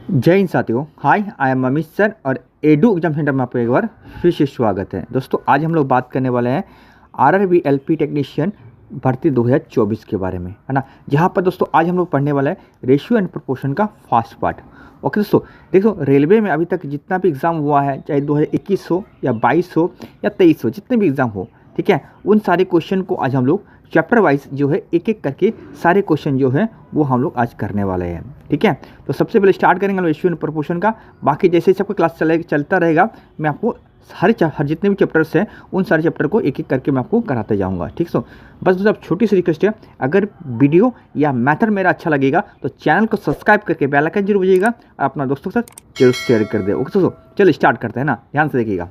जय हिंद साथियों। हाय, I am Amit sir और एडू एग्जाम सेंटर में आपको एक बार फिर से स्वागत है। दोस्तों आज हम लोग बात करने वाले हैं आरआरबी एलपी टेक्नीशियन भर्ती 2024 के बारे में, है ना। जहां पर दोस्तों आज हम लोग पढ़ने वाले हैं रेशियो एंड प्रोपोर्शन का फर्स्ट पार्ट। ओके दोस्तों, देखो रेलवे में अभी तक जितना भी एग्ज़ाम हुआ है, चाहे 2021 हो या 22 हो या 23 हो, जितने भी एग्ज़ाम हो, ठीक है, उन सारे क्वेश्चन को आज हम लोग चैप्टर वाइज जो है एक एक करके सारे क्वेश्चन जो है वो हम लोग आज करने वाले हैं। ठीक है, तो सबसे पहले स्टार्ट करेंगे हम रेशियो एंड प्रोपोर्शन का। बाकी जैसे ही सबका क्लास चलता रहेगा, मैं आपको हर जितने भी चैप्टर्स हैं उन सारे चैप्टर को एक एक करके मैं आपको कराते जाऊंगा। ठीक सो, बस दोस्तों अब छोटी सी रिक्वेस्ट है, अगर वीडियो या मेथड मेरा अच्छा लगेगा तो चैनल को सब्सक्राइब करके बेल आइकन जरूर बजाइएगा और अपना दोस्तों के साथ जरूर शेयर कर दे। ओके दोस्तों, चलो स्टार्ट करते हैं ना, ध्यान से देखिएगा।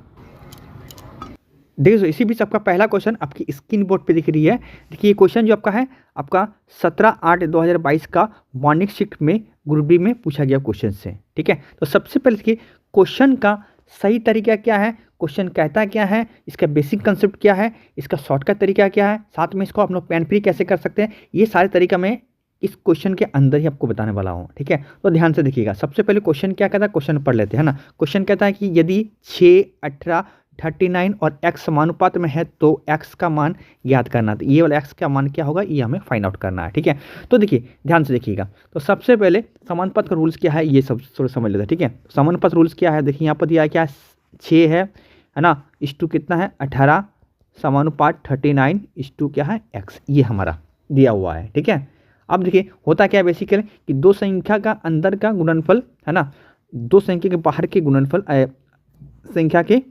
देखिए इसी बीच आपका पहला क्वेश्चन आपकी स्क्रीन बोर्ड पे दिख रही है। देखिए ये क्वेश्चन जो आपका है, आपका 17/8/2022 का मॉर्निंग शिफ्ट में ग्रुप बी में पूछा गया क्वेश्चन से। ठीक है, तो सबसे पहले देखिए क्वेश्चन का सही तरीका क्या है, क्वेश्चन कहता क्या है, इसका बेसिक कंसेप्ट क्या है, इसका शॉर्टकट तरीका क्या है, साथ में इसको आप लोग पेन फ्री कैसे कर सकते हैं, ये सारे तरीका मैं इस क्वेश्चन के अंदर ही आपको बताने वाला हूँ। ठीक है, तो ध्यान से देखिएगा। सबसे पहले क्वेश्चन क्या कहता है, क्वेश्चन पढ़ लेते हैं ना। क्वेश्चन कहता है कि यदि 6, 18, 39 और x समानुपात में है तो x का मान ज्ञात करना। तो ये वाला x का मान क्या होगा, ये हमें फाइंड आउट करना है। ठीक है, तो देखिए ध्यान से देखिएगा। तो सबसे पहले समानुपात का रूल्स क्या है ये सब थोड़ा समझ लेते हैं। ठीक है, समानुपात रूल्स क्या है, देखिए यहाँ पर दिया क्या है, 6 है ना, इस टू कितना है 18 समानुपात 39 इस टू क्या है x, ये हमारा दिया हुआ है। ठीक है, अब देखिए होता क्या है बेसिकली कि दो संख्या का अंदर का गुणनफल, है ना, दो संख्या के बाहर के गुणनफल संख्या के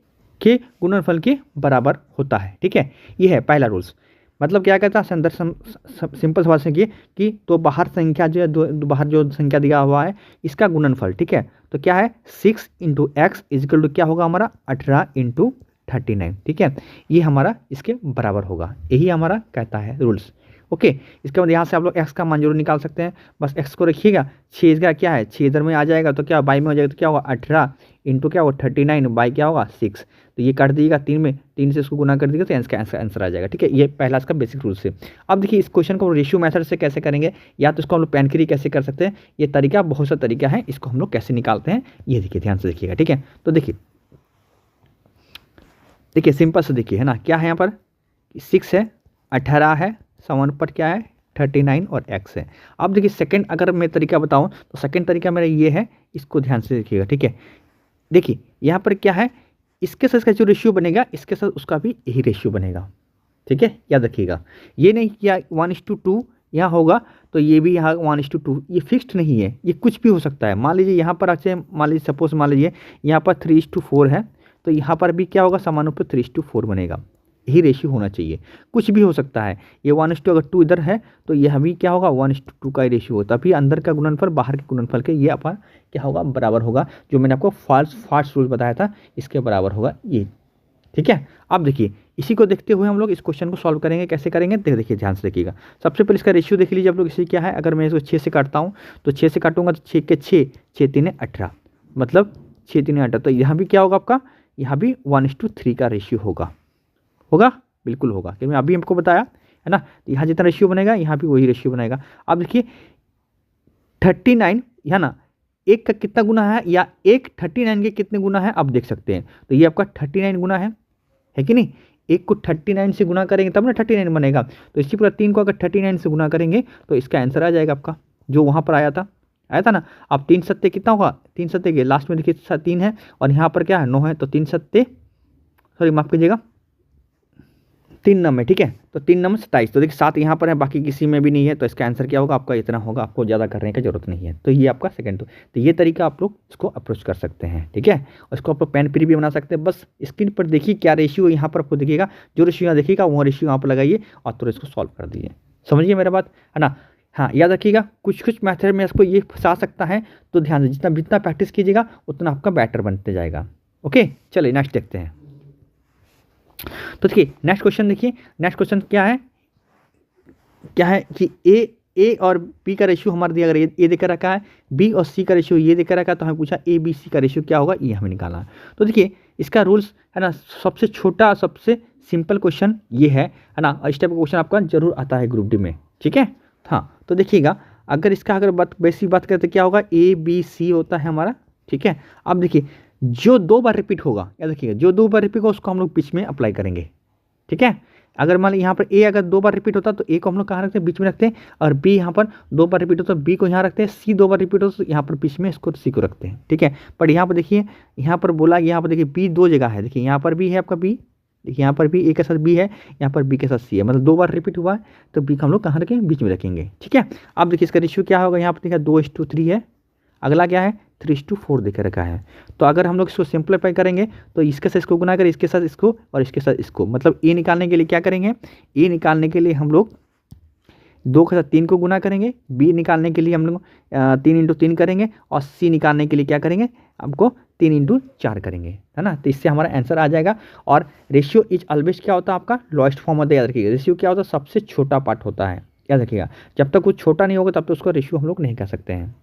गुणनफल के बराबर होता है। ठीक है, ये है पहला रूल्स। मतलब क्या कहता है, अंदर सिंपल सवाल से कि तो बाहर संख्या जो है, बाहर जो संख्या दिया हुआ है इसका गुणनफल, ठीक है, तो क्या है 6 × x इजिकल टू क्या होगा हमारा 18 × 39। ठीक है, ये हमारा इसके बराबर होगा, यही हमारा कहता है रूल्स। ओके, इसके बाद यहाँ से आप लोग x का मान जरूर निकाल सकते हैं। बस x को रखिएगा, 6 का क्या है 6 इधर में आ जाएगा तो क्या बाई में हो जाएगा, तो क्या होगा 18 इंटू क्या होगा 39 बाई क्या होगा 6, तो ये काट दीजिएगा 3 में, 3 से इसको गुना कर दीजिएगा तो इसका आंसर आ जाएगा। ठीक है, ये पहला इसका बेसिक रूल से। अब देखिए इस क्वेश्चन को रेशियो मेथड से कैसे करेंगे, या तो इसको हम लोग पेन फ्री कैसे कर सकते हैं, ये तरीका बहुत सा तरीका है, इसको हम लोग कैसे निकालते हैं ये देखिए, ध्यान से देखिएगा। ठीक है, तो देखिए सिंपल से देखिए, है ना, क्या है यहाँ पर 6 है, 18 है, समानुपात क्या है 39 और x है। अब देखिए सेकंड अगर मैं तरीका बताऊं तो सेकंड तरीका मेरा ये है, इसको ध्यान से देखिएगा। ठीक है, देखिए यहाँ पर क्या है, इसके साथ इसका जो रेशियो बनेगा इसके साथ उसका भी यही रेशियो बनेगा। ठीक है, याद रखिएगा, ये नहीं किया 1:2 यहाँ होगा तो ये भी यहाँ 1:2, ये फिक्स्ड नहीं है, ये कुछ भी हो सकता है। मान लीजिए यहाँ पर अच्छे, मान लीजिए सपोज मान लीजिए यहाँ पर 3:4 है, तो यहाँ पर भी क्या होगा समानुपात 3:4 बनेगा, यही रेशियो होना चाहिए, कुछ भी हो सकता है। ये 1:2 अगर 2 इधर है तो यह भी क्या होगा 1:2 का ही रेशियो होता है, तभी अंदर का गुणनफल बाहर के गुणनफल के ये अपन क्या होगा बराबर होगा, जो मैंने आपको फास्ट रूल बताया था इसके बराबर होगा ये। ठीक है, अब देखिए इसी को देखते हुए हम लोग इस क्वेश्चन को सॉल्व करेंगे, कैसे करेंगे देखिए ध्यान से देखिएगा। सबसे पहले इसका रेशियो देख लीजिए आप लोग, इसी क्या है, अगर मैं इसको 6 से काटता हूँ तो 6 से काटूंगा तो 6 के 6, 6 3 18, मतलब 6 3 18, तो यहाँ भी क्या होगा आपका, यहाँ भी 1:3 का रेशियो होगा, बिल्कुल होगा, क्योंकि मैं अभी आपको बताया है ना, यहाँ जितना रेशियो बनेगा यहाँ भी वही रेशियो बनेगा। अब देखिए 39 है ना, एक का कितना गुना है या एक 39 के कितने गुना है आप देख सकते हैं, तो ये आपका 39 गुना है कि नहीं, एक को 39 से गुना करेंगे तब ना 39 बनेगा, तो इसी प्रकार 3 को अगर 39 से गुना करेंगे तो इसका आंसर आ जाएगा आपका जो वहाँ पर आया था ना। अब 3 सत्ते कितना होगा, 3 सत्ते के लास्ट में देखिए 3 है और यहाँ पर क्या है 9 है, तो 3 सत्ते सॉरी माफ कीजिएगा 3 नंबर, ठीक है, तो 3 नंबर 27, तो देखिए 7 यहाँ पर है, बाकी किसी में भी नहीं है, तो इसका आंसर क्या होगा आपका इतना होगा, आपको ज़्यादा करने की जरूरत नहीं है। तो ये आपका सेकंड, तो ये तरीका आप लोग इसको अप्रोच कर सकते हैं। ठीक है, और इसको आप लोग पेन फ्री भी बना सकते हैं। बस स्क्रीन पर देखिए क्या रेशियो यहाँ पर आपको दिखेगा, जो रेशियो यहाँ देखिएगा वो रेशियो यहाँ पर लगाइए और तो इसको सॉल्व कर दीजिए। समझिए मेरा बात, है ना। हाँ, याद रखिएगा कुछ मैथड में इसको ये फंसा सकता है, तो ध्यान से जितना प्रैक्टिस कीजिएगा उतना आपका बेटर बनते जाएगा। ओके, चलिए नेक्स्ट देखते हैं। तो देखिए नेक्स्ट क्वेश्चन, देखिए नेक्स्ट क्वेश्चन क्या है कि ए और बी का रेशियो हमारा दिया, अगर ए देकर रखा है, बी और सी का रेशियो ये देकर रखा है, तो हमें पूछा ए बी सी का रेशियो क्या होगा, ये हमें निकालना है। तो देखिए इसका रूल्स है ना, सबसे छोटा सबसे सिंपल क्वेश्चन ये है ना, इस टाइप का क्वेश्चन आपका जरूर आता है ग्रुप डी में। ठीक है, हाँ, तो देखिएगा अगर इसका अगर बेसिक बात करें तो क्या होगा, ABC होता है हमारा, ठीक है। अब देखिए जो 2 बार रिपीट होगा, या देखिएगा जो 2 बार रिपीट होगा उसको हम लोग बीच में अप्लाई करेंगे, ठीक है। अगर मान ली यहाँ पर ए अगर 2 बार रिपीट होता है तो ए को हम लोग कहाँ रखते हैं, बीच में रखते हैं, और बी यहाँ पर 2 बार रिपीट होता है बी को यहाँ रखते हैं, सी 2 बार रिपीट होता है तो यहाँ पर बीच में इसको सी को रखते हैं, ठीक है। पर यहाँ पर देखिए, यहाँ पर बोला, यहाँ पर देखिए बी 2 जगह है, देखिए यहाँ पर भी है आपका बी, देखिए यहाँ पर भी ए के साथ बी है, यहाँ पर बी के साथ सी है, मतलब 2 बार रिपीट हुआ है तो बी को हम लोग कहाँ रखेंगे, बीच में रखेंगे, ठीक है। अब देखिए इसका रेशियो क्या होगा, यहाँ पर देखिए 2:3 है, अगला क्या है 3:4 देकर रखा है। तो अगर हम लोग इसको सिंपलीफाई करेंगे तो इसके साथ इसको गुना करें, इसके साथ इसको और इसके साथ इसको, मतलब ए निकालने के लिए क्या करेंगे, ए निकालने के लिए हम लोग 2 के साथ 3 को गुना करेंगे, बी निकालने के लिए हम लोग 3 × 3 करेंगे, और सी निकालने के लिए क्या करेंगे, आपको 3 × 4 करेंगे, है ना। तो इससे हमारा आंसर आ जाएगा। और रेशियो इज ऑलवेज क्या होता है आपका, लोएस्ट फॉर्म होता है, याद रखिएगा। रेशियो क्या होता है, सबसे छोटा पार्ट होता है, याद रखिएगा। जब तक कुछ छोटा नहीं होगा तब तक उसका रेशियो हम लोग नहीं कह सकते हैं,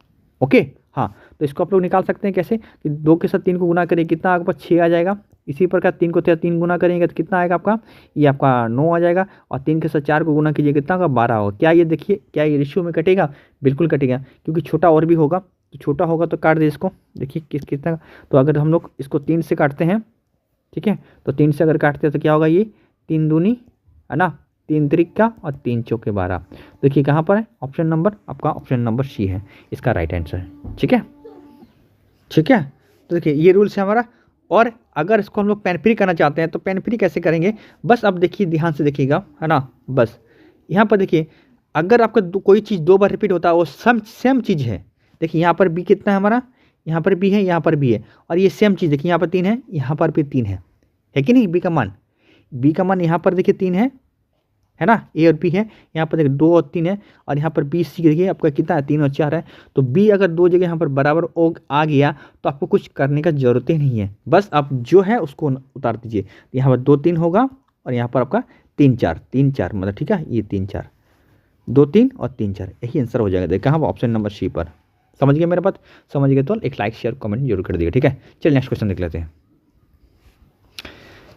ओके। हाँ, तो इसको आप लोग निकाल सकते हैं कैसे, कि 2 के साथ 3 को गुना करें, कितना आपके पास 6 आ जाएगा। इसी प्रकार 3 को 3 गुना करेंगे तो कितना आएगा आपका, ये आपका 9 आ जाएगा, और 3 के साथ 4 को गुना कीजिए, कितना होगा 12 होगा। क्या ये देखिए, क्या ये रेशियो में कटेगा, बिल्कुल कटेगा, क्योंकि छोटा और भी होगा, तो छोटा होगा तो काट दे इसको, देखिए कितना। तो अगर हम लोग इसको 3 से काटते हैं, ठीक है, तो 3 से अगर काटते हैं तो क्या होगा, ये 3 दूनी है ना, 3 त्रिका और 3 चौके 12। देखिए कहाँ पर है, ऑप्शन नंबर आपका, ऑप्शन नंबर सी है इसका राइट आंसर, ठीक है, ठीक है। तो देखिए ये रूल्स है हमारा। और अगर इसको हम लोग पेन फ्री करना चाहते हैं तो पेन फ्री कैसे करेंगे, बस अब देखिए ध्यान से देखिएगा, है ना। बस यहाँ पर देखिए, अगर आपका कोई चीज़ 2 बार रिपीट होता है वो सेम चीज़ है, देखिए यहाँ पर बी कितना है हमारा, यहाँ पर बी है, यहाँ पर बी है, और ये सेम चीज़ देखिए यहाँ पर 3 है, यहाँ पर भी 3 है कि नहीं। बी का मान यहाँ पर देखिए 3 है ना, ए और बी है, यहाँ पर देखिए 2 और 3 है, और यहाँ पर बी सी देखिए आपका कितना है, 3 और 4 है। तो बी अगर 2 जगह यहाँ पर बराबर आ गया तो आपको कुछ करने का जरूरत ही नहीं है, बस आप जो है उसको उतार दीजिए। यहाँ पर 2 3 होगा, और यहाँ पर आपका 3 4 मतलब, ठीक है, ये 3 4 2 3 और 3 4, यही आंसर हो जाएगा। देखा कहाँ, ऑप्शन नंबर सी पर। समझ गए मेरे बात, समझ गए तो एक लाइक शेयर कमेंट जरूर कर दिएगा, ठीक है। चलिए नेक्स्ट क्वेश्चन देख लेते हैं।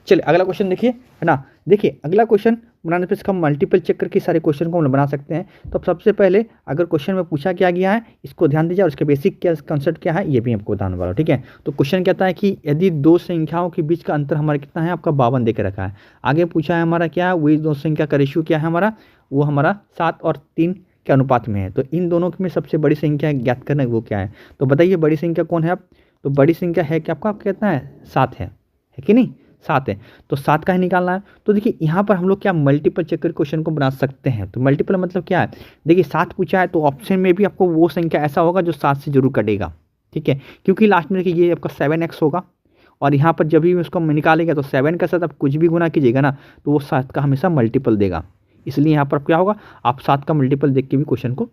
चलिए अगला क्वेश्चन देखिए, है ना। देखिए अगला क्वेश्चन बनाने पे इसका मल्टीपल चेक करके सारे क्वेश्चन को हम बना सकते हैं। तो सबसे पहले अगर क्वेश्चन में पूछा क्या गया है, इसको ध्यान दीजिए, और इसके बेसिक क्या कंसेप्ट क्या है ये भी आपको बताने वाला हूं, ठीक है। तो क्वेश्चन कहता है कि यदि 2 संख्याओं के बीच का अंतर हमारा कितना है, आपका 52 देकर रखा है। आगे पूछा है हमारा क्या, वही 2 संख्या का रेशियो क्या है हमारा, वो हमारा 7 और 3 के अनुपात में है। तो इन दोनों में सबसे बड़ी संख्या ज्ञात करना है, वो क्या है। तो बताइए बड़ी संख्या कौन है आप, तो बड़ी संख्या है कि आपका कितना है, 7 है कि नहीं, 7 है। तो 7 का ही निकालना है। तो देखिए यहाँ पर हम लोग क्या मल्टीपल चेक कर क्वेश्चन को बना सकते हैं। तो मल्टीपल मतलब क्या है, देखिए 7 पूछा है तो ऑप्शन में भी आपको वो संख्या ऐसा होगा जो 7 से जरूर कटेगा, ठीक है। क्योंकि लास्ट में देखिए ये आपका 7x होगा, और यहाँ पर जब भी उसको निकालेगा तो 7 के साथ आप कुछ भी गुना कीजिएगा ना तो वो 7 का हमेशा मल्टीपल देगा। इसलिए यहाँ पर क्या होगा, आप 7 का मल्टीपल देख के भी क्वेश्चन को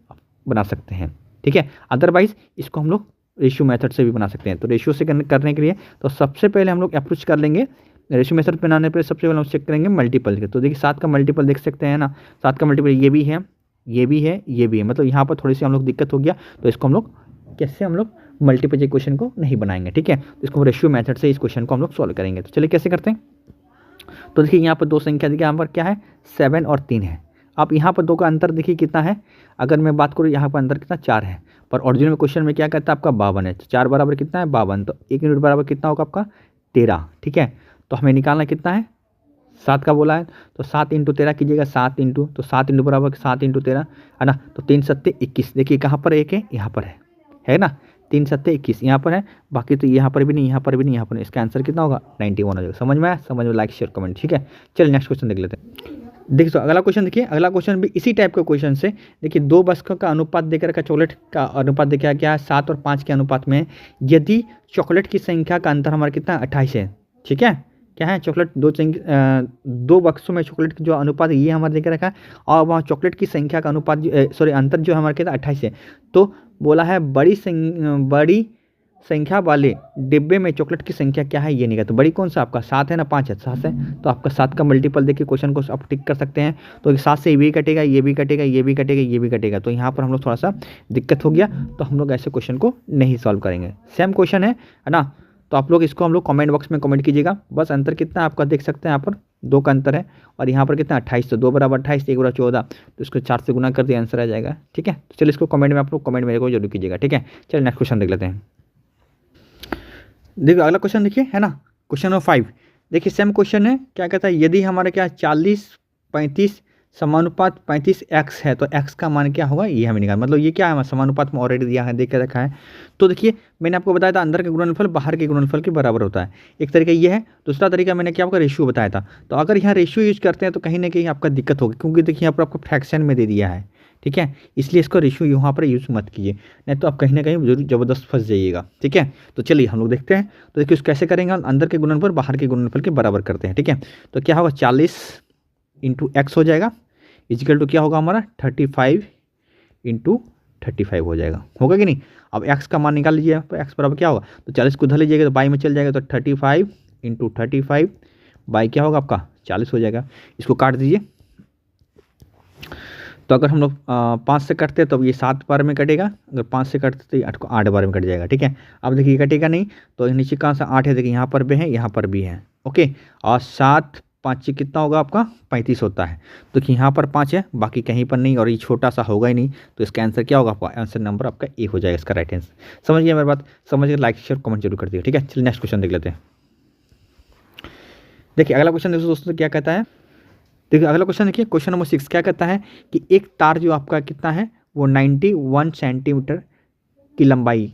बना सकते हैं, ठीक है। अदरवाइज इसको हम लोग रेशियो मेथड से भी बना सकते हैं। तो रेशियो से करने के लिए तो सबसे पहले हम लोग अप्रोच कर लेंगे रेशियो मेथड बनाने पर, सबसे पहले हम चेक करेंगे मल्टीपल के। तो देखिए 7 का मल्टीपल देख सकते हैं ना, 7 का मल्टीपल ये भी है, ये भी है, ये भी है, मतलब यहाँ पर थोड़ी सी हम लोग दिक्कत हो गया। तो इसको हम लोग कैसे हम लोग मल्टीपल क्वेश्चन को नहीं बनाएंगे, ठीक है। तो इसको रेशियो मेथड से इस क्वेश्चन को हम लोग सॉल्व करेंगे। तो चलिए कैसे करते हैं। तो देखिए यहाँ पर 2 संख्या देखिए, यहाँ पर क्या है 7 और 3 है। अब यहाँ पर 2 का अंतर देखिए कितना है, अगर मैं बात करूँ यहाँ पर अंतर कितना 4 है, पर ओरिजिनल में क्वेश्चन में क्या कहता है आपका 52 है। 4 बराबर कितना है 52, तो 1 यूनिट बराबर कितना होगा आपका 13, ठीक है। तो हमें निकालना कितना है, 7 का बोला है, तो 7 × 13 कीजिएगा, 7 इंटू, तो 7 इंटू बराबर 7 × 13 है ना। तो 3 7 21, देखिए कहाँ पर 1 है, यहाँ पर है ना, 3 7 21 यहाँ पर है, बाकी तो यहाँ पर भी नहीं, यहाँ पर भी नहीं, यहाँ पर नहीं। इसका आंसर कितना होगा 91 हो जाएगा। समझ में आया, समझ में, लाइक शेयर कमेंट, ठीक है। चलिए नेक्स्ट क्वेश्चन देख लेते हैं। देखिए तो अगला क्वेश्चन देखिए, अगला क्वेश्चन भी इसी टाइप का क्वेश्चन से, देखिए 2 बस्कों का अनुपात देकर रखा, चॉकलेट का अनुपात देखा क्या है 7 और 5 के अनुपात में। यदि चॉकलेट की संख्या का अंतर हमारा कितना 28 है, ठीक है। क्या है, चॉकलेट 2 बक्सों में चॉकलेट की जो अनुपात ये हमारे देकर रखा है, और वहाँ चॉकलेट की संख्या का अनुपात अंतर जो हमारे कितना 28 है। तो बोला है बड़ी संख्या वाले डिब्बे में चॉकलेट की संख्या क्या है ये नहीं, तो बड़ी कौन सा आपका 7 है ना 5 है, 7 है। तो आपका 7 का मल्टीपल देखिए क्वेश्चन को आप टिक कर सकते हैं। तो 7 से ये भी कटेगा, ये भी कटेगा, ये भी कटेगा, ये भी कटेगा। तो यहाँ पर हम लोग थोड़ा सा दिक्कत हो गया, तो हम लोग ऐसे क्वेश्चन को नहीं सॉल्व करेंगे। सेम क्वेश्चन है ना। तो आप लोग इसको हम लोग कमेंट बॉक्स में कमेंट कीजिएगा। बस अंतर कितना है आपका देख सकते हैं यहाँ पर, 2 का अंतर है, और यहाँ पर कितना 28, तो 2 बराबर 28, 1 बराबर 14, तो इसको 4 से गुना कर दिया, आंसर आ जाएगा। ठीक है, तो चलिए इसको कमेंट में आप लोग कमेंट मेरे को जरूर कीजिएगा। ठीक है, चलिए नेक्स्ट क्वेश्चन देख लेते हैं। देखिए अगला क्वेश्चन देखिए, है ना, क्वेश्चन नंबर 5। देखिए सेम क्वेश्चन है, क्या कहता है, यदि हमारे क्या 40-35 समानुपात 35x है तो x का मान क्या होगा, ये हमें निकालना। मतलब ये क्या है, समानुपात में ऑलरेडी दिया है, देख के रखा है। तो देखिए मैंने आपको बताया था अंदर का गुणनफल बाहर के गुणनफल के बराबर होता है, एक तरीका ये है। दूसरा तरीका मैंने क्या आपका रेशियो बताया था। तो अगर यहाँ रेशियो यूज करते हैं तो कहीं ना कहीं आपका दिक्कत होगी, क्योंकि देखिए यहाँ पर आपको फ्रैक्शन में दे दिया है। ठीक है, इसलिए इसका रेशियो यहाँ पर यूज़ मत कीजिए, नहीं तो आप कहीं ना कहीं जरूर ज़बरदस्त फंस जाइएगा। ठीक है, तो चलिए हम लोग देखते हैं। तो देखिए कैसे करेंगे, अंदर के गुणनफल बाहर के गुणनफल के बराबर करते हैं। ठीक है, तो क्या होगा, 40 × x हो जाएगा, इजिकल टू क्या होगा हमारा 35 × 35 हो जाएगा, होगा कि नहीं। अब x का मान निकाल लीजिए, तो x बराबर क्या होगा, तो 40 को उधर लीजिएगा तो बाई में चल जाएगा, तो 35 × 35 बाई क्या होगा आपका 40 हो जाएगा। इसको काट दीजिए, तो अगर हम लोग 5 से कटते हैं तो ये 7 बार में कटेगा, अगर 5 से कटते तो ये 8 बार में कट जाएगा। ठीक है, अब देखिए कटेगा नहीं, तो नीचे कहाँ से 8 है, देखिए यहाँ पर भी है, यहाँ पर भी है। ओके, और 7 5 कितना होगा आपका 35 होता है। तो यहाँ पर 5 है, बाकी कहीं पर नहीं, और ये छोटा सा होगा ही नहीं, तो इसका आंसर क्या होगा, आपका आंसर नंबर आपका ए हो जाएगा, इसका राइट आंसर। समझ गया मेरी बात, समझ गए, लाइक शेयर कमेंट जरूर कर दिए। ठीक है, चलिए नेक्स्ट क्वेश्चन देख लेते हैं। देखिए अगला क्वेश्चन दोस्तों क्या कहता है, देखिए अगला क्वेश्चन देखिए, क्वेश्चन नंबर 6 क्या कहता है कि एक तार जो आपका कितना है वो 91 सेंटीमीटर की लंबाई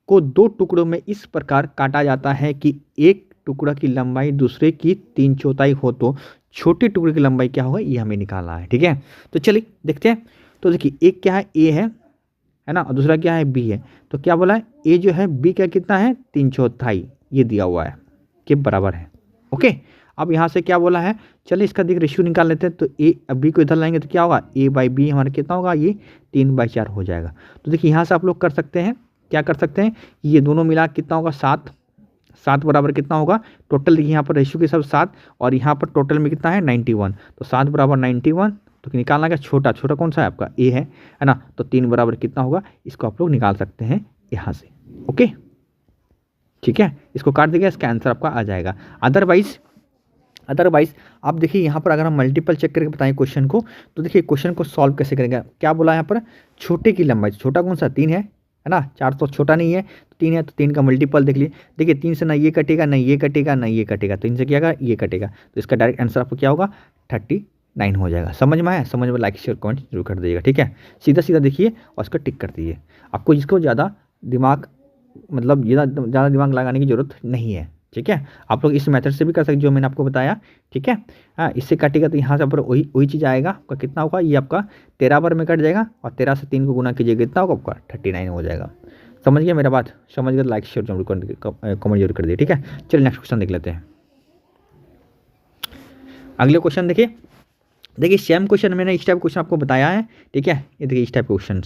को 2 टुकड़ों में इस प्रकार काटा जाता है कि एक टुकड़ा की लंबाई दूसरे की 3/4 हो, तो छोटे टुकड़े की लंबाई क्या होगा, ये हमें निकालना है। ठीक है, तो चलिए देखते हैं। तो देखिए एक क्या है, ए है ना, और दूसरा क्या है, बी है। तो क्या बोला है, ए जो है बी का कितना है 3/4 ये दिया हुआ है के बराबर है। ओके, अब यहाँ से क्या बोला है, चलिए इसका देख रेशियो निकाल लेते हैं। तो ए बी को इधर लाएंगे तो क्या होगा, a/b हमारा कितना होगा, ये 3/4 हो जाएगा। तो देखिए यहाँ से आप लोग कर सकते हैं, क्या कर सकते हैं, ये दोनों मिला कितना होगा 7 बराबर कितना होगा टोटल, देखिए यहाँ पर रेशियो के सब 7, और यहाँ पर टोटल में कितना है 91, तो 7 बराबर 91। तो निकालना क्या, छोटा कौन सा है आपका, ए है ना, तो 3 बराबर कितना होगा, इसको आप लोग निकाल सकते हैं यहाँ से। ओके, ठीक है, इसको काट देगा, इसका आंसर आपका आ जाएगा। अदरवाइज आप देखिए यहाँ पर अगर हम मल्टीपल चेक करके बताएं क्वेश्चन को, तो देखिए क्वेश्चन को सॉल्व कैसे करेंगे। क्या बोला यहाँ पर, छोटे की लंबाई, छोटा कौन सा 3 है ना, 4 तो छोटा नहीं है, तो 3 है, तो 3 का मल्टीपल देख लीजिए। देखिए 3 से ना ये कटेगा, ना ये कटेगा, ना ये कटेगा, 3 से क्या होगा, ये कटेगा, तो इसका डायरेक्ट आंसर आपको क्या होगा 39 हो जाएगा। समझ में आया, समझ में लाइक शेयर कमेंट जरूर कर दीजिएगा। ठीक है, सीधा देखिए और इसको टिक कर दीजिए। आपको इसको ज़्यादा दिमाग मतलब ज़्यादा दिमाग लगाने की ज़रूरत नहीं है। ठीक है, आप लोग इस मेथड से भी कर सकते जो मैंने आपको बताया। ठीक है, हाँ, इससे काटेगा तो यहाँ से पर वही चीज़ आएगा, आपका कितना होगा, ये आपका 13 बार में कट जाएगा, और 13 से 3 को गुना कीजिएगा कितना होगा आपका 39 हो जाएगा। समझ गया मेरा बात, समझ गया, लाइक शेयर जरूर कमेंट जरूर कर दिए। ठीक है, चलिए नेक्स्ट क्वेश्चन देख लेते हैं। अगले क्वेश्चन देखिए सेम क्वेश्चन मैंने इस टाइप क्वेश्चन आपको बताया है। ठीक है, ये देखिए इस टाइप क्वेश्चन,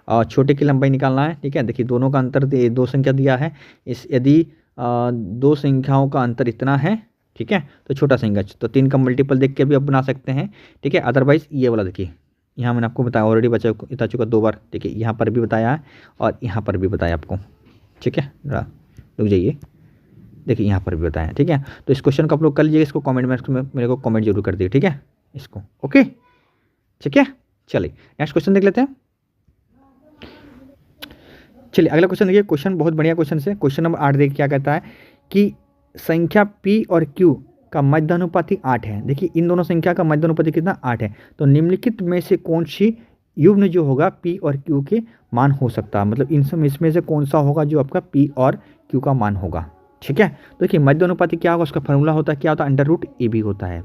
और छोटे की लंबाई निकालना है। ठीक है, देखिए दोनों का अंतर 2 संख्या दिया है, इस यदि 2 संख्याओं का अंतर इतना है, ठीक है, तो छोटा संख्या, तो 3 का मल्टीपल देख के भी आप बना सकते हैं। ठीक है, अदरवाइज ये वाला देखिए, यहाँ मैंने आपको बताया ऑलरेडी बता चुका 2 बार। देखिए यहाँ पर भी बताया है और यहाँ पर भी बताया आपको। ठीक है, रुक जाइए, देखिए यहाँ पर भी बताया। ठीक है, तो इस क्वेश्चन को आप लोग कर लीजिए, इसको कॉमेंट में मेरे को कॉमेंट जरूर कर दिए। ठीक है, इसको ओके, ठीक है, चलिए नेक्स्ट क्वेश्चन देख लेते हैं। चलिए अगला क्वेश्चन देखिए, क्वेश्चन बहुत बढ़िया क्वेश्चन है। क्वेश्चन नंबर 8 देखिए क्या कहता है कि संख्या p और q का मध्यानुपाती 8 है। देखिए इन दोनों संख्या का मध्यानुपाती कितना 8 है, तो निम्नलिखित में से कौन सी युग्म जो होगा p और q के मान हो सकता है, मतलब इसमें से कौन सा होगा जो आपका p और q का मान होगा। ठीक है, तो देखिए मध्यानुपाती क्या होगा, उसका फॉर्मूला होता है, क्या होता है, √AB होता है।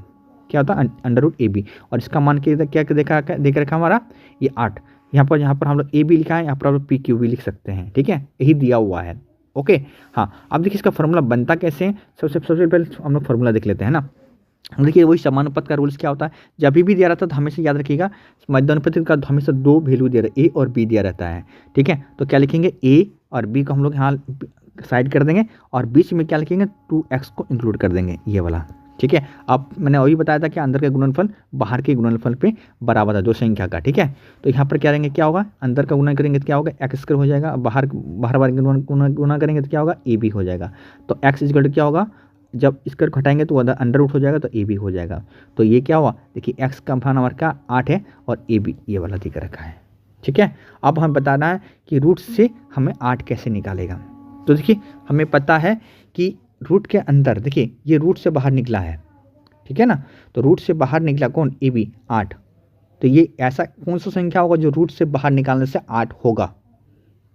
क्या होता है, √AB, और इसका मान क्या देख रखा हमारा ये 8। यहाँ पर हम लोग ए बी लिखा है, यहाँ पर हम लोग PQ भी लिख सकते हैं। ठीक है, यही दिया हुआ है। ओके, हाँ, अब देखिए इसका फॉर्मूला बनता कैसे है, सबसे पहले हम लोग फॉर्मूला देख लेते हैं ना। देखिए वही समानुपात का रूल्स क्या होता है, जब भी दिया रहता है तो हमेशा याद रखिएगा मध्यानुपाती का हमेशा 2 वैल्यू दिया रहता है, ए और बी दिया रहता है। ठीक है, तो क्या लिखेंगे, ए और बी को हम लोग यहाँ साइड कर देंगे, और बीच में क्या लिखेंगे 2x को इंक्लूड कर देंगे, ये वाला। ठीक है, अब मैंने वही बताया था कि अंदर का गुणनफल बाहर के गुणनफल पे बराबर है 2 संख्या का। ठीक है, तो यहाँ पर क्या रहेंगे, क्या होगा, अंदर का गुणा करेंगे तो क्या होगा x² हो जाएगा, बाहर गुणा करेंगे तो क्या होगा AB हो जाएगा। तो x इक्वल टू क्या होगा, जब इसका घटाएंगे तो अंडर रूट हो जाएगा तो ए बी हो जाएगा। तो ये क्या हुआ, देखिए एक्स का मान हमारे का 8 है और ए बी ये वाला दिख रखा है। ठीक है, अब हम बताना है कि रूट से हमें 8 कैसे निकालेगा। तो देखिए हमें पता है कि रूट के अंदर, देखिए ये रूट से बाहर निकला है, ठीक है ना, तो रूट से बाहर निकला कौन, ए बी 8। तो ये ऐसा कौन सा संख्या होगा जो रूट से बाहर निकालने से 8 होगा।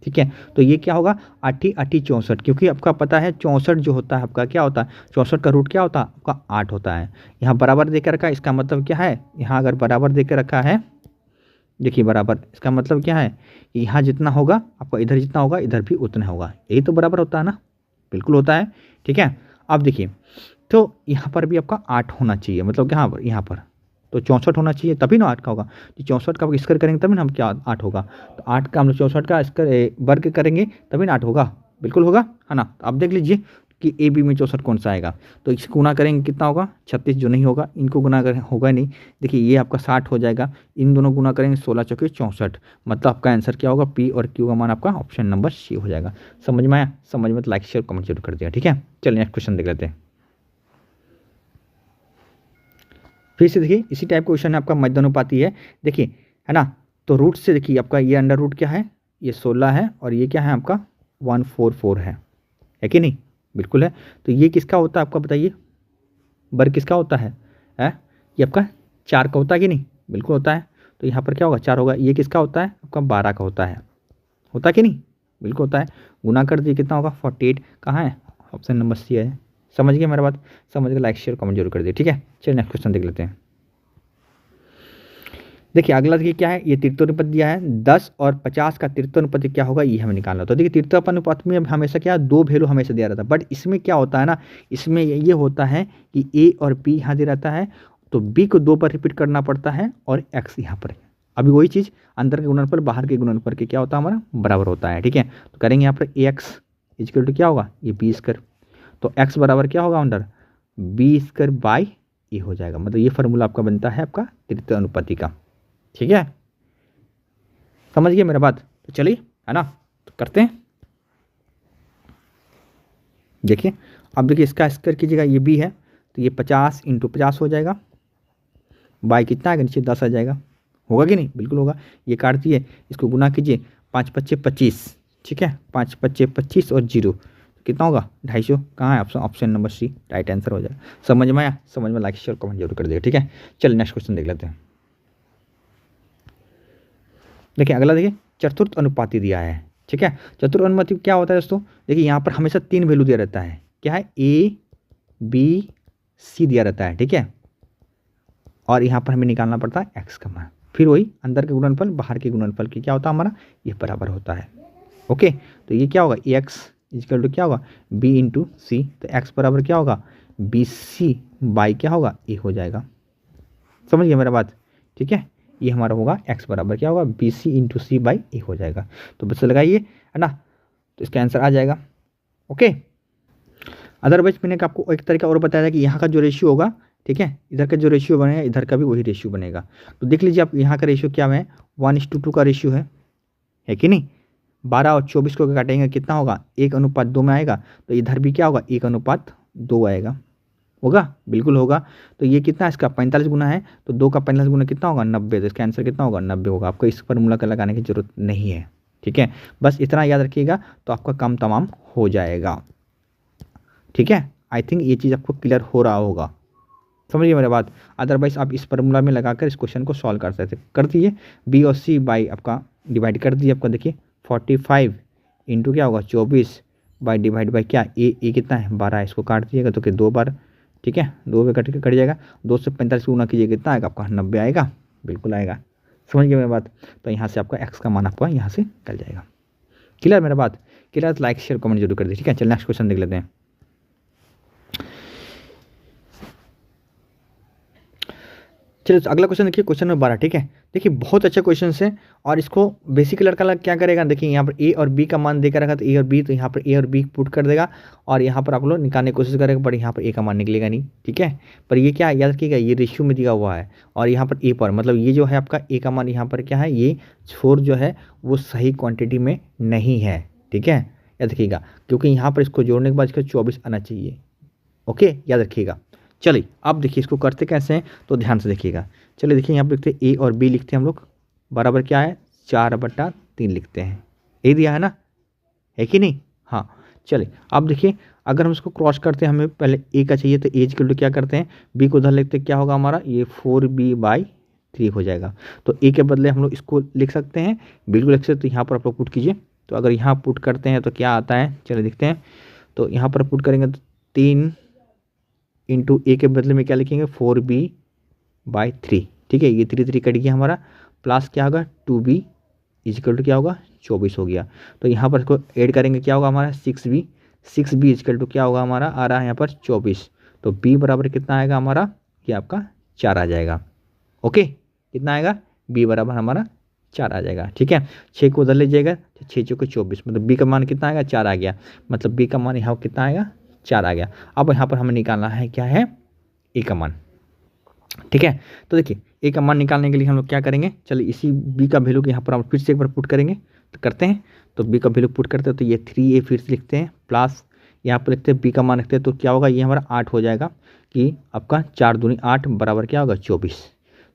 ठीक है, तो ये क्या होगा, 8 8 64, क्योंकि आपका पता है 64 जो होता है आपका क्या होता है, 64 का रूट क्या होता है आपका 8 होता है। यहाँ बराबर देकर रखा है, इसका मतलब क्या है, यहाँ अगर बराबर देकर रखा है, देखिए बराबर, इसका मतलब क्या है, यहाँ जितना होगा आपका इधर जितना होगा इधर भी उतना होगा, यही तो बराबर होता है ना, बिल्कुल होता है। ठीक है, अब देखिए तो यहाँ पर भी आपका 8 होना चाहिए, मतलब यहाँ पर तो 64 होना चाहिए तभी ना 8 का होगा। तो 64 का स्क्वायर करेंगे तभी ना हम क्या 8 होगा, तो 8 का हम लोग 64 का स्क्वायर वर्ग करेंगे तभी ना 8 होगा, बिल्कुल होगा, है ना। तो अब देख लीजिए कि ए बी में 64 कौन सा आएगा, तो इसको गुना करेंगे कितना होगा 36, जो नहीं होगा इनको गुना करें होगा नहीं। देखिए ये आपका 60 हो जाएगा, इन दोनों गुना करेंगे 16 चौके 64, मतलब आपका आंसर क्या होगा, पी और क्यू का मान आपका ऑप्शन नंबर सी हो जाएगा। समझ में आया, समझ में तो लाइक शेयर कमेंट जरूर कर दिया। ठीक है, चलिए नेक्स्ट क्वेश्चन देख लेते हैं। फिर से देखिए इसी टाइप का क्वेश्चन है आपका, मध्यानुपाती है, देखिए है ना। तो रूट से देखिए आपका ये अंडर रूट क्या है, ये 16 है और ये क्या है आपका 144 है कि नहीं, बिल्कुल है। तो ये किसका होता है आपका बताइए, वर्ग किसका होता है, ये आपका 4 का होता है कि नहीं, बिल्कुल होता है। तो यहाँ पर क्या होगा 4 होगा, ये किसका होता है आपका 12 का होता है कि नहीं, बिल्कुल होता है। गुना कर दिए कितना होगा 48, कहाँ है ऑप्शन नंबर सी है। समझ गए मेरा बात, समझ गए, लाइक शेयर कमेंट जरूर कर दिए। ठीक है, चलिए नेक्स्ट क्वेश्चन देख लेते हैं। देखिए अगला देखिए क्या है, ये तृतीयानुपात दिया है 10 और 50 का तृतीयानुपात क्या होगा, ये हमें निकालना है। तो देखिए तृतीयानुपात में हमेशा क्या 2 वैल्यू हमेशा दिया रहता है, बट इसमें क्या होता है ना, इसमें ये होता है कि ए और बी यहाँ दे रहता है, तो बी को 2 पर रिपीट करना पड़ता है और एक्स यहाँ पर। अभी वही चीज़ अंदर के गुणनफल बाहर के गुणनफल के क्या होता है हमारा बराबर होता है। ठीक है, तो करेंगे यहाँ पर ए एक्स इक्वल टू क्या होगा, ये बी स्क्वायर, तो एक्स बराबर क्या होगा अंडर बी स्क्वायर बाई ए हो जाएगा, मतलब ये फार्मूला आपका बनता है आपका तृतीयानुपाती का। ठीक है, समझ गए मेरा बात, तो चलिए है ना, तो करते हैं। देखिए अब देखिए इसका स्क्वायर कीजिएगा, ये बी है तो ये 50 × 50 हो जाएगा, बाई कितना आएगा नीचे 10 आ जाएगा, होगा कि नहीं, बिल्कुल होगा। ये काट दिए, इसको गुना कीजिए 5 × 5 = 25, ठीक है 5 × 5 = 25 और 0 कितना होगा 250, कहाँ है option number C, right answer हो जाएगा। समझ में आया, समझ में लाइक शेयर कमेंट जरूर कर दिएगा। ठीक है, चलिए नेक्स्ट क्वेश्चन देख लेते हैं। देखिए अगला देखिए चतुर्थ अनुपाती दिया है। ठीक है, चतुर्थ अनुपाती क्या होता है दोस्तों, देखिए यहाँ पर हमेशा 3 वैल्यू दिया रहता है, क्या है ए बी सी दिया रहता है। ठीक है, और यहाँ पर हमें निकालना पड़ता है एक्स का मान, फिर वही अंदर के गुणनफल बाहर के गुणनफल की क्या होता है हमारा ये बराबर होता है। ओके, तो ये क्या होगा ए एक्स इक्वल टू क्या होगा बी × सी, तो एक्स बराबर क्या होगा बी सी बाई क्या होगा ए हो जाएगा। समझ गए मेरा बात, ठीक है, ये हमारा होगा x बराबर क्या होगा बी सी × सी बाई ए हो जाएगा। तो बस लगाइए है ना, तो इसका आंसर आ जाएगा। ओके, अदरवाइज मैंने आपको एक तरीका और बताया था कि यहाँ का जो रेशियो होगा, ठीक है, इधर का जो रेशियो बनेगा इधर का भी वही रेशियो बनेगा। तो देख लीजिए आप यहाँ का रेशियो क्या है 1:2 का रेशियो है कि नहीं। 12 और 24 को काटेंगे कितना होगा 1:2 में आएगा, तो इधर भी क्या होगा 1:2 आएगा, होगा बिल्कुल होगा। तो ये कितना इसका 45 गुना है, तो 2 का 45 गुना कितना होगा 90, तो इसका आंसर कितना होगा 90 होगा। आपको इस फार्मूला का लगाने की जरूरत नहीं है। ठीक है, बस इतना याद रखिएगा तो आपका काम तमाम हो जाएगा। ठीक है, आई थिंक ये चीज़ आपको क्लियर हो रहा होगा, समझिए मेरी बात। अदरवाइज आप इस फार्मूला में लगाकर इस क्वेश्चन को सॉल्व कर सकते कर दीजिए, बी और सी बाई आपका डिवाइड कर दीजिए, आपका देखिए 45 × क्या होगा 24 बाई डिवाइड बाई क्या ए कितना है 12, इसको काट दीजिएगा तो कि 2 बार, ठीक है 2 पे कट जाएगा, 2 से 45 गुना कीजिए कितना आएगा आपका 90 आएगा, बिल्कुल आएगा। समझ गए मेरी बात, तो यहाँ से आपका एक्स का मान आपका यहाँ से निकल जाएगा। क्लियर मेरा बात, क्लियर तो लाइक शेयर कमेंट जरूर कर दीजिए। ठीक है, चलिए नेक्स्ट क्वेश्चन देख लेते हैं। चलिए अगला क्वेश्चन देखिए, क्वेश्चन नंबर 12। ठीक है, देखिए बहुत अच्छा क्वेश्चन है और इसको बेसिक लड़का क्या करेगा, देखिए यहाँ पर ए और बी का मान देकर रखा, तो ए और बी, तो यहाँ पर ए और बी पुट कर देगा और यहाँ पर आप लोग निकालने की कोशिश करेगा, पर यहाँ पर ए का मान निकलेगा नहीं। ठीक है, पर ये क्या याद रखिएगा ये रेशियो में दिया हुआ है और यहाँ पर ए पर मतलब ये जो है आपका ए का मान यहाँ पर क्या है, ये 4 जो है वो सही क्वान्टिटी में नहीं है। ठीक है, याद रखिएगा, क्योंकि यहाँ पर इसको जोड़ने के बाद इसका 24 आना चाहिए। ओके, याद रखिएगा। चलिए अब देखिए इसको करते कैसे हैं, तो ध्यान से देखिएगा। चलिए देखिए यहाँ पर लिखते हैं ए और बी, लिखते हैं हम लोग बराबर क्या है 4/3 लिखते हैं। ए दिया है ना, है कि नहीं? हाँ। चलिए अब देखिए अगर हम इसको क्रॉस करते हैं, हमें पहले ए का चाहिए तो ए इक्वल टू क्या करते हैं, बी को उधर लिखते हैं, क्या होगा हमारा ये 4b/3 हो जाएगा। तो ए के बदले हम लोग इसको लिख सकते हैं, बिल्कुल लिख सकते हैं। तो यहाँ पर आप लोग पुट कीजिए। तो अगर यहाँ पुट करते हैं तो क्या आता है, चलिए देखते हैं। तो यहाँ पर पुट करेंगे तो 3 इंटू ए के बदले में क्या लिखेंगे 4b/3। ठीक है, ये 3 कट गया हमारा, प्लस क्या होगा 2b इजिकल टू क्या होगा 24 हो गया। तो यहाँ पर इसको ऐड करेंगे, क्या होगा हमारा 6b इजिकल टू क्या होगा हमारा आ रहा है यहाँ पर 24। तो b बराबर कितना आएगा हमारा, ये आपका 4 आ जाएगा। ओके, कितना आएगा, b बराबर हमारा 4 आ जाएगा। ठीक है, 6 को उधर ले जाएगा तो 6 चौके 24, मतलब b का मान कितना आएगा 4 आ गया। मतलब b का मान यहाँ कितना आएगा 4 आ गया। अब यहाँ पर हमें निकालना है क्या है a का मान। ठीक है, तो देखिए ए का मान निकालने के लिए हम लोग क्या करेंगे, चलिए इसी बी का वैल्यू के यहाँ पर हम फिर से एक बार पुट करेंगे। तो करते हैं, तो बी का वैल्यू पुट करते हैं तो ये 3a फिर से लिखते हैं, प्लस यहाँ पर लिखते हैं बी का मान लिखते हैं तो क्या होगा ये हमारा 8 हो जाएगा कि आपका 4 दूनी 8 बराबर क्या होगा 24।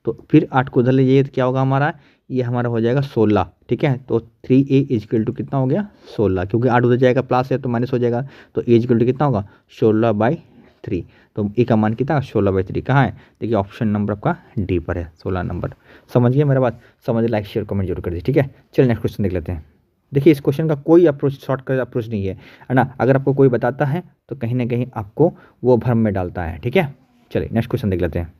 तो फिर 8 को उधर ले जाइए तो क्या होगा हमारा, ये हमारा हो जाएगा 16। ठीक है, तो 3a इजिकल टू कितना हो गया 16, क्योंकि 8 उधर जाएगा प्लस है तो माइनस हो जाएगा। तो a इजिकल टू कितना होगा 16/3। तो ए का मान कितना 16/3 कहाँ है, देखिए ऑप्शन नंबर आपका डी पर है 16 नंबर। समझिए मेरा बात, समझिए, लाइक शेयर कमेंट जरूर कर दीजिए। ठीक है, चलिए नेक्स्ट क्वेश्चन देख लेते हैं। देखिए इस क्वेश्चन का कोई अप्रोच शॉर्टकट अप्रोच नहीं है ना, अगर आपको कोई बताता है तो कहीं ना कहीं आपको वो भ्रम में डालता है। ठीक है, चलिए नेक्स्ट क्वेश्चन देख लेते हैं।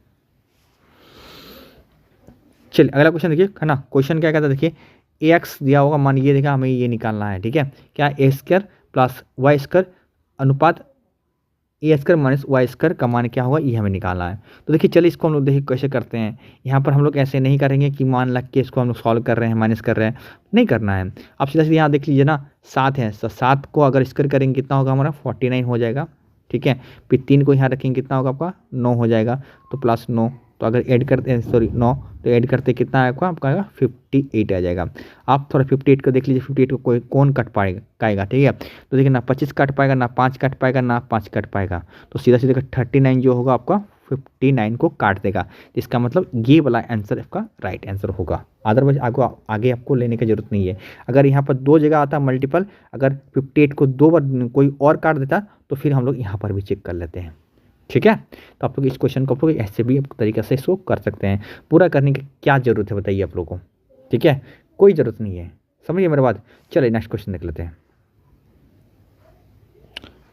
चलिए अगला क्वेश्चन देखिए, है ना। क्वेश्चन क्या कहता है, देखिए ax दिया होगा, मान ये देखा हमें ये निकालना है। ठीक है, क्या a² प्लस y² अनुपात a² माइनस y² का मान क्या होगा ये हमें निकालना है। तो देखिए चलिए इसको हम लोग देखिए कैसे करते हैं। यहाँ पर हम लोग ऐसे नहीं करेंगे कि मान लग के इसको हम लोग सॉल्व कर रहे हैं, माइनस कर रहे हैं, नहीं करना है। आप सीधा सीधा यहाँ देख लीजिए ना, 7 है तो 7 को अगर स्क्वायर करेंगे कितना होगा हमारा 49 हो जाएगा। ठीक है, फिर 3 को यहाँ रखेंगे कितना होगा आपका 9 हो जाएगा, तो प्लस 9, तो अगर ऐड करते हैं 9 तो ऐड करते कितना आएगा आपका आएगा 58 आ जाएगा। आप थोड़ा 58 को देख लीजिए, 58 को कोई कौन काटेगा। ठीक है, तो देखिए ना 25 काट पाएगा, ना 5 काट पाएगा, ना 5 काट पाएगा। तो सीधा सीधा 39 जो होगा आपका 59 को काट देगा। इसका मतलब ये वाला आंसर आपका राइट आंसर होगा। अदरवाइज आगे आपको लेने की जरूरत नहीं है। अगर यहाँ पर 2 जगह आता मल्टीपल, अगर 58 को 2 बार कोई और काट देता तो फिर हम लोग यहाँ पर भी चेक कर लेते हैं। ठीक है, तो आप लोग इस क्वेश्चन को आप लोग ऐसे भी तरीके से इसको कर सकते हैं। पूरा करने की क्या ज़रूरत है बताइए आप लोगों को। ठीक है, कोई ज़रूरत नहीं है, समझिए मेरी बात। चलिए नेक्स्ट क्वेश्चन देख लेते हैं।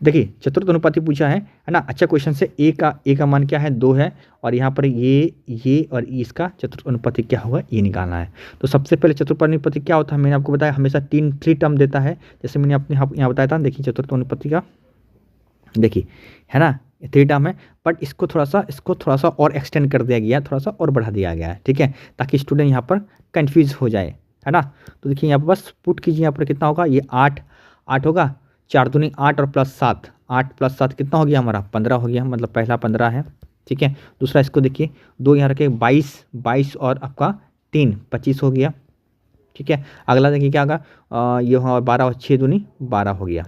देखिए चतुर्थ अनुपाती पूछा है ना। अच्छा क्वेश्चन से ए का मान क्या है 2 है, और यहाँ पर ये और इसका चतुर्थ अनुपाती क्या होगा ये निकालना है। तो सबसे पहले चतुर्थ अनुपाती क्या होता है, मैंने आपको बताया हमेशा 3 टर्म देता है। जैसे मैंने अपने यहाँ बताया था, देखिए चतुर्थ अनुपाती का देखिए है ना 3 टर्म है, बट इसको थोड़ा सा और एक्सटेंड कर दिया गया, थोड़ा सा और बढ़ा दिया गया है। ठीक है, ताकि स्टूडेंट यहाँ पर कंफ्यूज हो जाए, है ना। तो देखिए यहाँ पर बस पुट कीजिए, यहाँ पर कितना होगा ये 8 होगा, 4 दूनी 8 और प्लस 7, 8 प्लस 7 कितना हो गया हमारा 15 हो गया, मतलब पहला 15 है। ठीक है, दूसरा इसको देखिए 2 यहाँ रखे 22 और आपका 3 25 हो गया। ठीक है, अगला देखिए क्या होगा ये 12 और 6 दूनी 12 हो गया।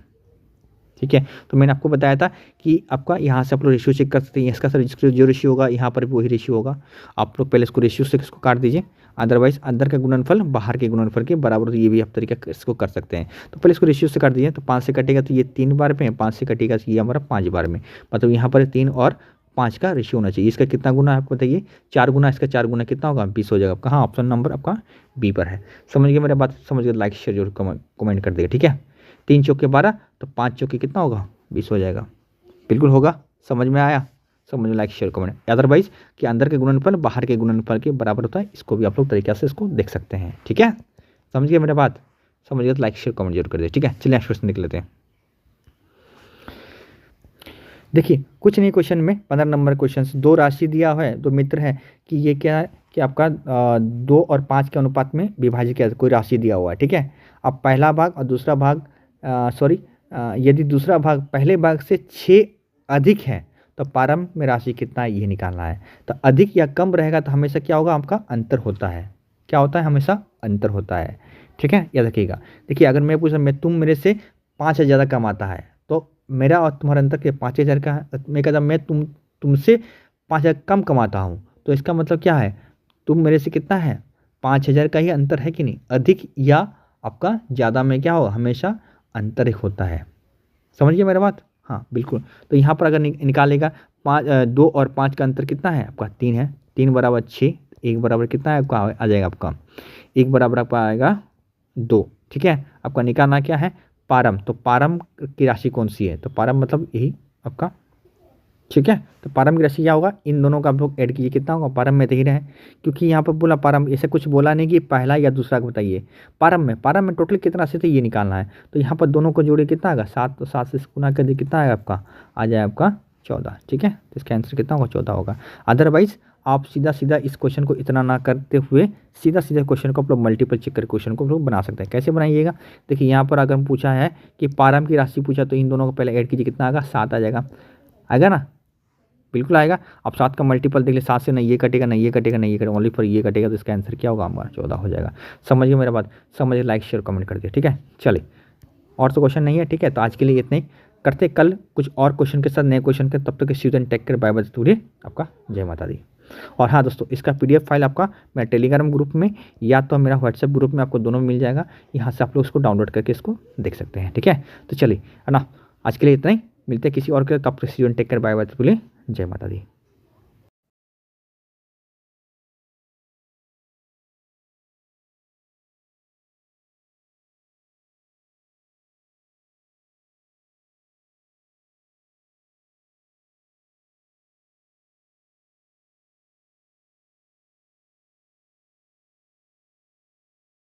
ठीक है, तो मैंने आपको बताया था कि आपका यहाँ से आप लोग रेशियो चेक कर सकते हैं। इसका सर जो रेशियो होगा यहाँ पर भी वही रेशियो होगा। आप लोग पहले इसको रेशियो से इसको काट दीजिए, अदरवाइज अंदर का गुणनफल बाहर के गुणनफल के बराबर, तो ये भी आप तरीका इसको कर सकते हैं। तो पहले इसको रेशियो से काट दीजिए, तो 5 से कटेगा तो ये 3 बार में, 5 से कटेगा तो ये हमारा 5 बार में, मतलब यहाँ पर 3 और 5 का रेशियो होना चाहिए। इसका कितना गुना है आपको बताइए 4 गुना, इसका 4 गुना कितना होगा 20 हो जाएगा। कहाँ ऑप्शन नंबर आपका बी पर है। समझ गए मेरा बात, समझ गए लाइक शेयर जरूर कमेंट कर देगा। ठीक है, 3 चौके 12 तो 5 चौके कितना होगा 20 हो जाएगा। बिल्कुल होगा, समझ में आया, समझ में लाइक शेयर कमेंट। अदरवाइज कि अंदर के गुणनफल बाहर के गुणनफल के बराबर होता है, इसको भी आप लोग तरीके से इसको देख सकते हैं। ठीक है, समझ गए मेरा बात, समझ गए तो लाइक शेयर कमेंट जरूर कर दे। ठीक है, चलिए नेक्स्ट क्वेश्चन देख लेते हैं। देखिए कुछ नहीं, क्वेश्चन में 15 नंबर क्वेश्चन 2 राशि दिया हुआ है, 2 मित्र है कि ये क्या है कि आपका 2 और 5 के अनुपात में विभाजित किया कोई राशि दिया हुआ है। ठीक है, अब पहला भाग और दूसरा भाग यदि दूसरा भाग पहले भाग से 6 अधिक है तो प्रारंभ में राशि कितना है ये निकालना है। तो अधिक या कम रहेगा तो हमेशा क्या होगा आपका अंतर होता है। क्या होता है, हमेशा अंतर होता है। ठीक है, याद रखिएगा। देखिए अगर मैं पूछा मैं तुम मेरे से 5 से ज़्यादा कमाता है तो मेरा और तुम्हारा अंतर के 5,000 का है। मैं कहता मैं तुमसे 5,000 कम कमाता हूँ, तो इसका मतलब क्या है, तुम मेरे से कितना है, 5,000 का ही अंतर है कि नहीं, अधिक या आपका ज़्यादा में क्या हो, हमेशा अंतर एक होता है। समझिए मेरा बात, हाँ बिल्कुल। तो यहाँ पर अगर निकालेगा 2 और 5 का अंतर कितना है आपका, 3 है, 3 बराबर 6, 1 बराबर कितना है आपका आ जाएगा आपका, 1 बराबर आपका आएगा 2, ठीक है। आपका निकालना क्या है, पारम, तो पारम की राशि कौन सी है, तो पारम मतलब यही आपका, ठीक है। तो पारम की राशि क्या होगा, इन दोनों का आप लोग ऐड कीजिए, कितना होगा, पारम में तो ही रहे, क्योंकि यहाँ पर बोला पारम, ऐसे कुछ बोला नहीं कि पहला या दूसरा को बताइए, पारम में टोटल कितना राशि थे ये निकालना है। तो यहाँ पर दोनों को जोड़े कितना आएगा 7, तो 7 से गुना कर दिए कितना आएगा आपका, आ जाए आपका 14, ठीक है। तो इसका आंसर कितना होगा, 14 होगा। अदरवाइज आप सीधा सीधा इस क्वेश्चन को इतना ना करते हुए सीधा सीधा क्वेश्चन को आप लोग मल्टीपल चेक कर क्वेश्चन को लोग बना सकते हैं। कैसे बनाइएगा, देखिए यहाँ पर अगर पूछा है कि पारम की राशि पूछा, तो इन दोनों को पहले ऐड कीजिए, कितना आएगा 7 आ जाएगा, आएगा ना, बिल्कुल आएगा। अब 7 का मल्टीपल देख ले, 7 से नहीं ये कटेगा, नहीं ये कटेगा, नहीं ये कटेगा, ओनली फॉर ये कटेगा, तो इसका आंसर क्या होगा हमारा 14 हो जाएगा। समझिए मेरा बात, समझिए, लाइक शेयर कमेंट कर दिए, ठीक है। चलिए और तो क्वेश्चन नहीं है, ठीक है। तो आज के लिए इतना ही, करते कल कुछ और क्वेश्चन के साथ, नए क्वेश्चन के, तब तक student take care, bye bye, आपका जय माता दी। और हाँ दोस्तों, इसका PDF फाइल आपका मेरा टेलीग्राम ग्रुप में या तो मेरा व्हाट्सएप ग्रुप में आपको दोनों मिल जाएगा, यहाँ से आप लोग उसको डाउनलोड करके इसको देख सकते हैं, ठीक है। तो चलिए है ना, आज के लिए इतना ही, मिलते हैं किसी और के, तब तक student take care, bye bye, जय माता दी।